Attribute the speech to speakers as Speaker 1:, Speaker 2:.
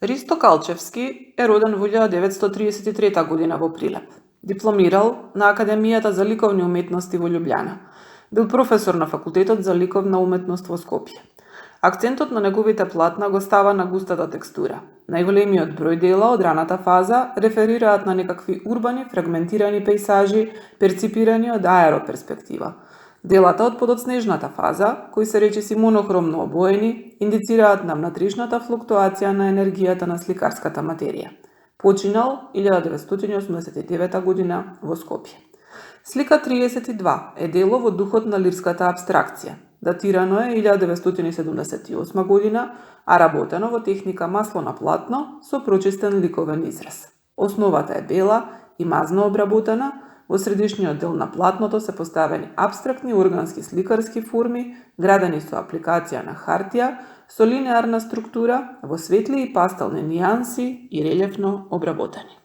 Speaker 1: Ристо Калчевски е роден во 1933 година во Прилеп. Дипломирал на Академијата за ликовни уметности во Љубљана. Бил професор на Факултетот за ликовна уметност во Скопје. Акцентот на неговите платна го става на густата текстура. Најголемиот број дела од раната фаза реферираат на некакви урбани, фрагментирани пејсажи, перципирани од аероперспектива. Делата од подоцнежната фаза, кои се речиси монохромно обоени, индицираат на внатрешната флуктуација на енергијата на сликарската материја. Починал 1989 година во Скопје. Слика 32 е дело во духот на лирската абстракција. Датирано е 1978 година, а работено во техника масло на платно со прочистен ликовен израз. Основата е бела и мазно обработена. Во средишниот дел на платното се поставени апстрактни органски сликарски форми, градени со апликација на хартија, со линеарна структура, во светли и пастелни нијанси и релјефно обработени.